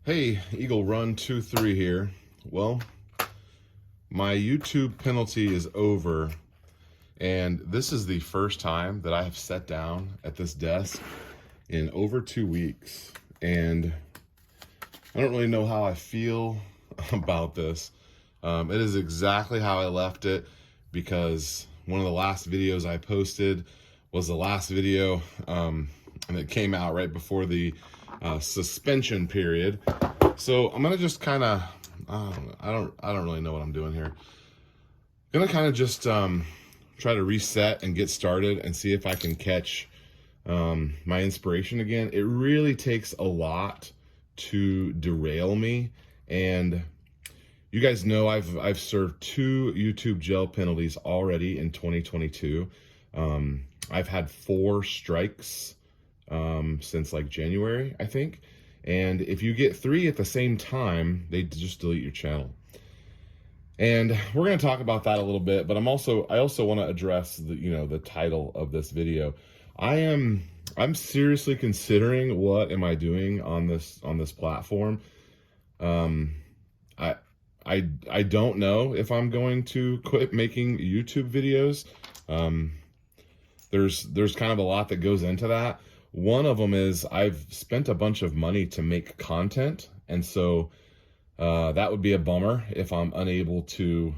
Hey, Eagle Run 23 here. Well, my YouTube penalty is over, and this is the first time that I have sat down at this desk in over 2 weeks, and I don't really know how I feel about this. It is exactly how I left it, because one of the last videos I posted was the last video, and it came out right before the suspension period. So I'm gonna just kind of, I don't really know what I'm doing here. Gonna kind of just try to reset and get started and see if I can catch my inspiration again. It really takes a lot to derail me, and you guys know I've served 2 YouTube jail penalties already in 2022. I've had 4 strikes since like January, I think. And if you get 3 at the same time, they just delete your channel. And we're going to talk about that a little bit, but I also want to address the title of this video. I'm seriously considering what am I doing on this platform. I don't know if I'm going to quit making YouTube videos. There's kind of a lot that goes into that. One of them is I've spent a bunch of money to make content, and so that would be a bummer if I'm unable to,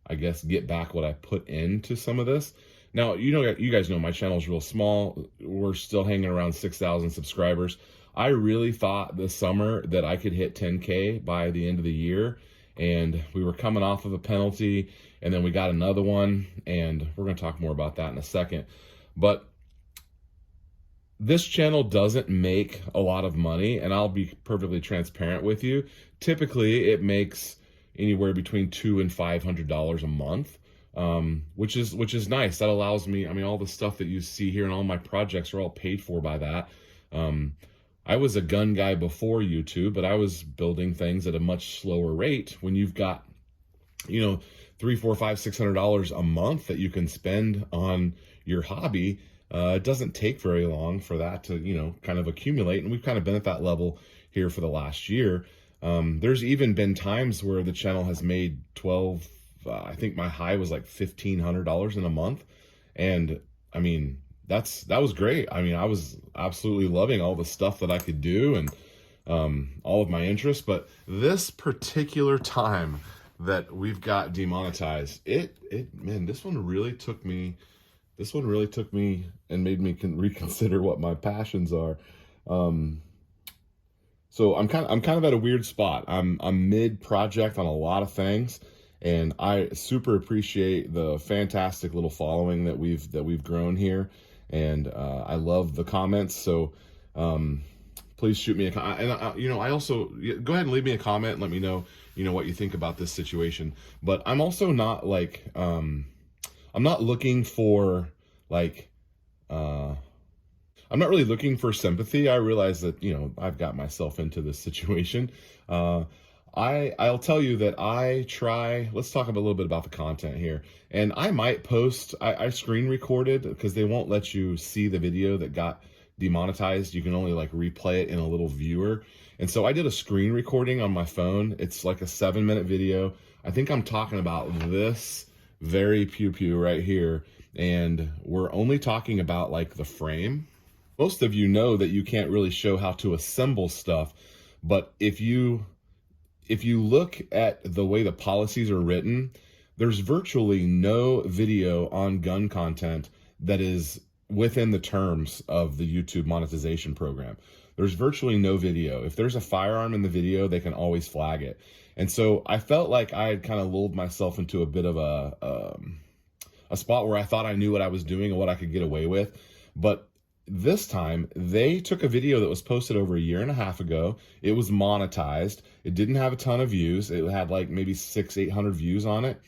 I guess, get back what I put into some of this. Now, you guys know my channel is real small. We're still hanging around 6,000 subscribers. I really thought this summer that I could hit 10K by the end of the year, and we were coming off of a penalty, and then we got another one, and we're going to talk more about that in a second. But this channel doesn't make a lot of money, and I'll be perfectly transparent with you. Typically, it makes anywhere between $200 and $500 a month, which is nice. That allows me, all the stuff that you see here and all my projects are all paid for by that. I was a gun guy before YouTube, but I was building things at a much slower rate. When you've got, $300, $400, $500, $600 a month that you can spend on your hobby, it doesn't take very long for that to, kind of accumulate. And we've kind of been at that level here for the last year. There's even been times where the channel has made I think my high was like $1,500 in a month. And that was great. I was absolutely loving all the stuff that I could do and all of my interests. But this particular time that we've got demonetized, man, this one really took me and made me reconsider what my passions are. So I'm kind of at a weird spot. I'm mid project on a lot of things, and I super appreciate the fantastic little following that we've grown here, and I love the comments. So please shoot me a comment, and I also go ahead and leave me a comment and let me know what you think about this situation. But I'm also not like I'm not looking for I'm not really looking for sympathy. I realize that, I've got myself into this situation. I'll tell you that let's talk a little bit about the content here. And I might post, I screen recorded because they won't let you see the video that got demonetized. You can only replay it in a little viewer. And so I did a screen recording on my phone. It's like a 7-minute video. I think I'm talking about this very pew right here, and we're only talking about the frame. Most of you know that you can't really show how to assemble stuff, but if you look at the way the policies are written, there's virtually no video on gun content that is within the terms of the YouTube monetization program. There's virtually no video. If there's a firearm in the video, they can always flag it. And so I felt like I had kind of lulled myself into a bit of a spot where I thought I knew what I was doing and what I could get away with. But this time, they took a video that was posted over 1.5 years ago. It was monetized. It didn't have a ton of views. It had maybe 600-800 views on it.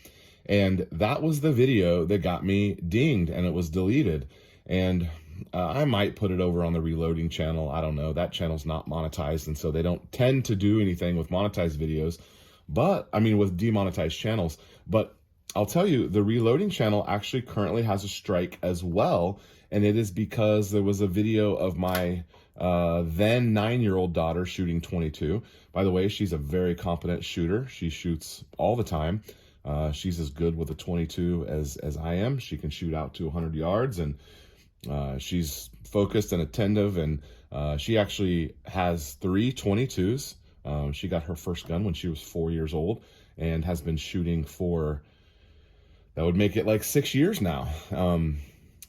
And that was the video that got me dinged, and it was deleted. And I might put it over on the Reloading channel. I don't know. That channel's not monetized, and so they don't tend to do anything with monetized videos. But, with demonetized channels. But I'll tell you, the Reloading channel actually currently has a strike as well, and it is because there was a video of my then 9-year-old daughter shooting 22. By the way, she's a very competent shooter. She shoots all the time. She's as good with a 22 as I am. She can shoot out to 100 yards, and she's focused and attentive, and she actually has 3 22s. She got her first gun when she was 4 years old and has been shooting for, that would make it like 6 years now.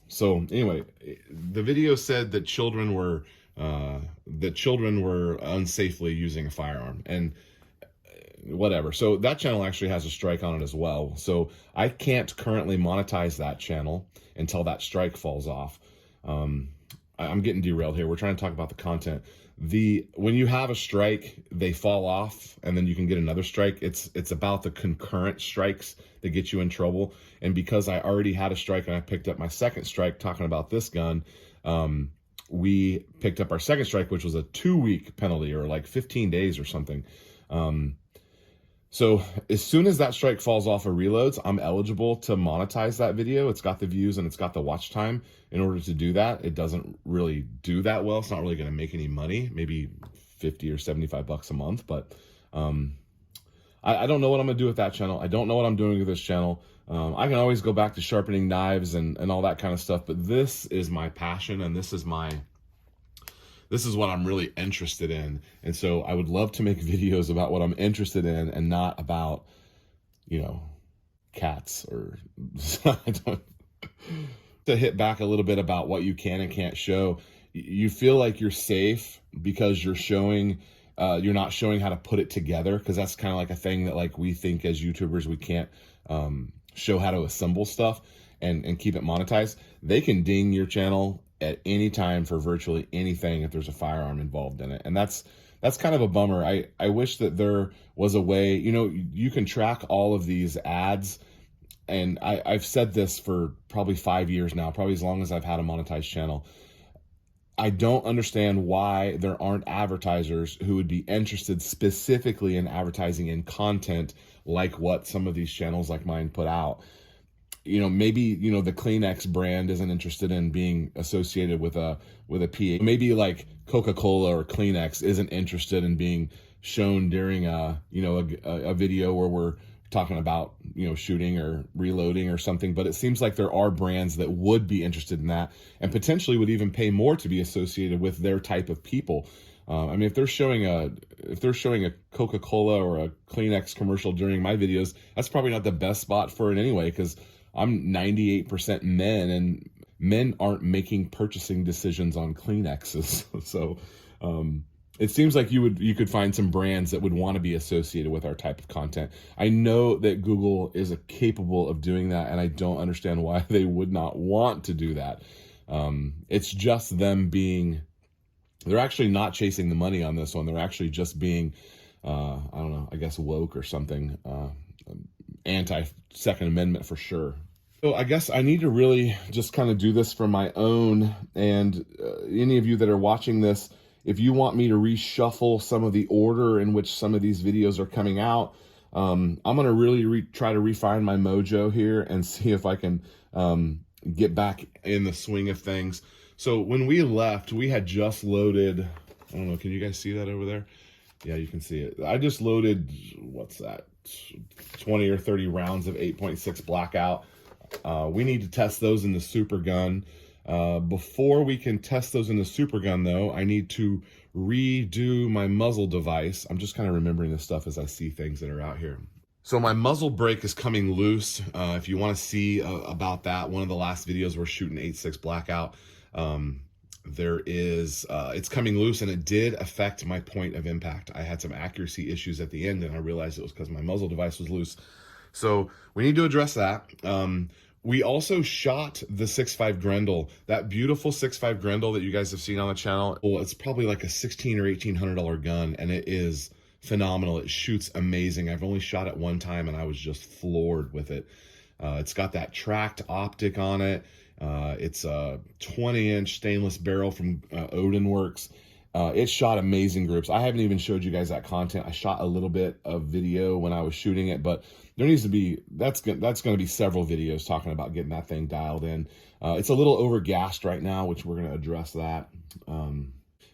So anyway, the video said that children were unsafely using a firearm, and whatever. So that channel actually has a strike on it as well. So I can't currently monetize that channel until that strike falls off. I'm getting derailed here. We're trying to talk about the content. When you have a strike, they fall off, and then you can get another strike. It's about the concurrent strikes that get you in trouble. And because I already had a strike and I picked up my second strike talking about this gun, we picked up our second strike, which was a 2-week penalty, or like 15 days or something. So as soon as that strike falls off or reloads, I'm eligible to monetize that video. It's got the views and it's got the watch time. In order to do that, it doesn't really do that well. It's not really going to make any money, maybe 50 or 75 bucks a month. But I don't know what I'm going to do with that channel. I don't know what I'm doing with this channel. I can always go back to sharpening knives and all that kind of stuff. But this is my passion, and this is what I'm really interested in. And so I would love to make videos about what I'm interested in and not about, cats or to hit back a little bit about what you can and can't show. You feel like you're safe because you're not showing how to put it together, because that's kind of like a thing that like we think as YouTubers we can't show how to assemble stuff and keep it monetized. They can ding your channel at any time for virtually anything if there's a firearm involved in it. And that's kind of a bummer. I wish that there was a way, you can track all of these ads. And I've said this for probably 5 years now, probably as long as I've had a monetized channel. I don't understand why there aren't advertisers who would be interested specifically in advertising in content like what some of these channels like mine put out. Maybe, the Kleenex brand isn't interested in being associated with a PA. Maybe like Coca-Cola or Kleenex isn't interested in being shown during a video where we're talking about, shooting or reloading or something. But it seems like there are brands that would be interested in that and potentially would even pay more to be associated with their type of people. If they're showing a Coca-Cola or a Kleenex commercial during my videos, that's probably not the best spot for it anyway, because I'm 98% men, and men aren't making purchasing decisions on Kleenexes. So it seems like you could find some brands that would want to be associated with our type of content. I know that Google is capable of doing that, and I don't understand why they would not want to do that. It's just them they're actually not chasing the money on this one. They're actually just being, I guess woke or something, anti-Second Amendment for sure. So I guess I need to really just kind of do this for my own, and any of you that are watching this, if you want me to reshuffle some of the order in which some of these videos are coming out, I'm going to really try to refine my mojo here and see if I can get back in the swing of things. So when we left, we had just loaded, I don't know, can you guys see that over there? Yeah, you can see it. I just loaded, what's that, 20 or 30 rounds of 8.6 Blackout. We need to test those in the super gun. Before we can test those in the super gun, though, I need to redo my muzzle device. I'm just kind of remembering this stuff as I see things that are out here. So my muzzle brake is coming loose. If you want to see about that, one of the last videos we're shooting 8.6 Blackout. It's coming loose, and it did affect my point of impact. I had some accuracy issues at the end, and I realized it was because my muzzle device was loose. So we need to address that. We also shot the 6.5 Grendel, that beautiful 6.5 Grendel that you guys have seen on the channel. Well, it's probably like a $1,600 or $1,800 gun, and it is phenomenal. It shoots amazing. I've only shot it one time, and I was just floored with it. It's got that tracked optic on it. It's a 20-inch stainless barrel from Odin Works. It shot amazing groups. I haven't even showed you guys that content. I shot a little bit of video when I was shooting it, but there needs to be, that's going to be several videos talking about getting that thing dialed in. It's a little over gassed right now, which we're going to address that.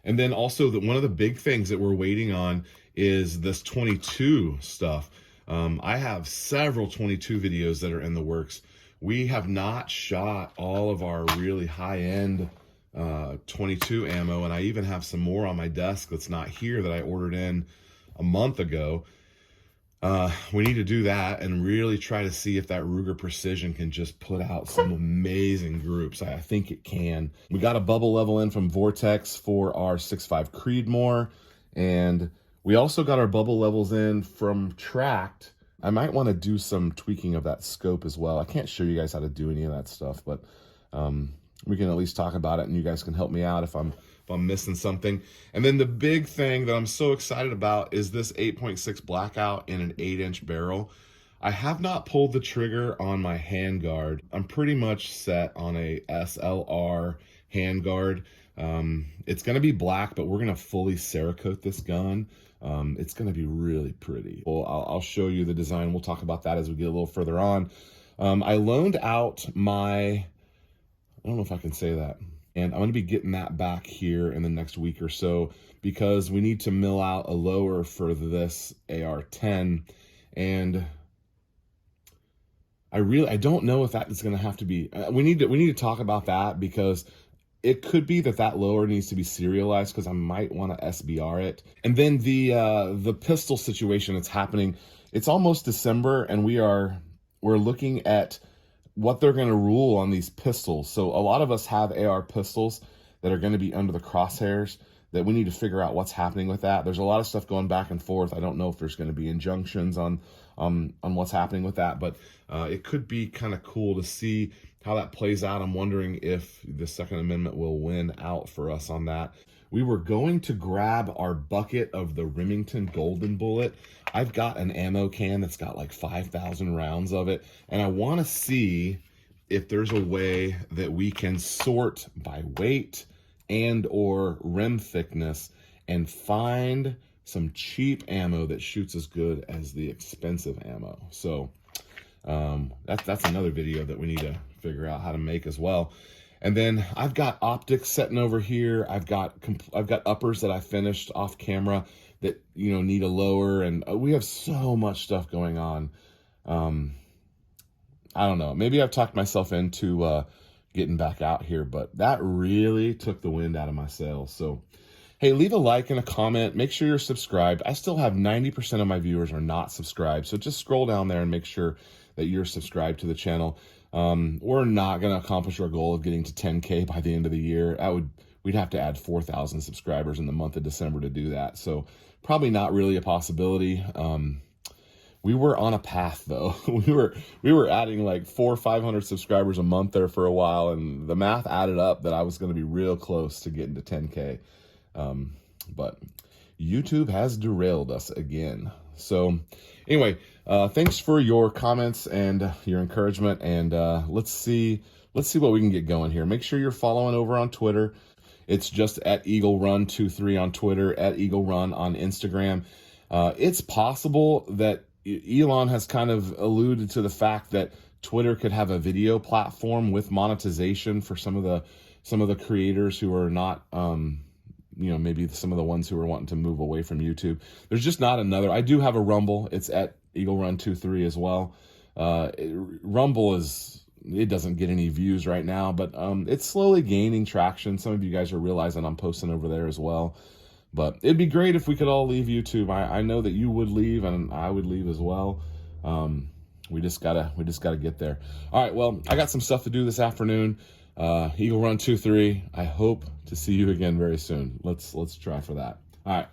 And then also one of the big things that we're waiting on is this 22 stuff. I have several 22 videos that are in the works. We have not shot all of our really high-end 22 ammo, and I even have some more on my desk that's not here that I ordered in a month ago. We need to do that and really try to see if that Ruger Precision can just put out some amazing groups. I think it can. We got a bubble level in from Vortex for our 6.5 Creedmoor, and we also got our bubble levels in from Tract. I might want to do some tweaking of that scope as well. I can't show you guys how to do any of that stuff, but we can at least talk about it, and you guys can help me out if I'm missing something. And then the big thing that I'm so excited about is this 8.6 Blackout in an 8-inch barrel. I have not pulled the trigger on my handguard. I'm pretty much set on a SLR handguard. It's going to be black, but we're going to fully Cerakote this gun. It's going to be really pretty. Well, I'll show you the design. We'll talk about that as we get a little further on. I loaned out I don't know if I can say that. And I'm going to be getting that back here in the next week or so because we need to mill out a lower for this AR-10. And I don't know if that is going to have to be, we need to talk about that because it could be that lower needs to be serialized because I might want to SBR it. And then the pistol situation that's happening, it's almost December and we're looking at what they're going to rule on these pistols. So a lot of us have AR pistols that are going to be under the crosshairs that we need to figure out what's happening with that. There's a lot of stuff going back and forth. I don't know if there's going to be injunctions on what's happening with that, but it could be kind of cool to see how that plays out. I'm wondering if the Second Amendment will win out for us on that. We were going to grab our bucket of the Remington Golden Bullet. I've got an ammo can that's got like 5,000 rounds of it, and I want to see if there's a way that we can sort by weight and or rim thickness and find some cheap ammo that shoots as good as the expensive ammo. So that's another video that we need to figure out how to make as well. And then I've got optics setting over here. I've got uppers that I finished off camera that, you know, need a lower, and we have so much stuff going on. I don't know. Maybe I've talked myself into getting back out here, but that really took the wind out of my sails. So, hey, leave a like and a comment. Make sure you're subscribed. I still have 90% of my viewers are not subscribed, so just scroll down there and make sure that you're subscribed to the channel. We're not going to accomplish our goal of getting to 10K by the end of the year. We'd have to add 4,000 subscribers in the month of December to do that. So probably not really a possibility. We were on a path though. we were adding like 400 or 500 subscribers a month there for a while, and the math added up that I was going to be real close to getting to 10K. But YouTube has derailed us again. So anyway, thanks for your comments and your encouragement, and let's see what we can get going here. Make sure you're following over on Twitter. It's just at EagleRun23 on Twitter, at EagleRun on Instagram. It's possible that Elon has kind of alluded to the fact that Twitter could have a video platform with monetization for some of the creators who are not you know, maybe some of the ones who are wanting to move away from YouTube. There's just not another. I do have a Rumble. It's at EagleRun23 as well. Rumble it doesn't get any views right now, but it's slowly gaining traction. Some of you guys are realizing I'm posting over there as well. But it'd be great if we could all leave YouTube. I know that you would leave and I would leave as well. We just gotta get there. All right, well, I got some stuff to do this afternoon. EagleRun23. I hope to see you again very soon. Let's try for that. All right.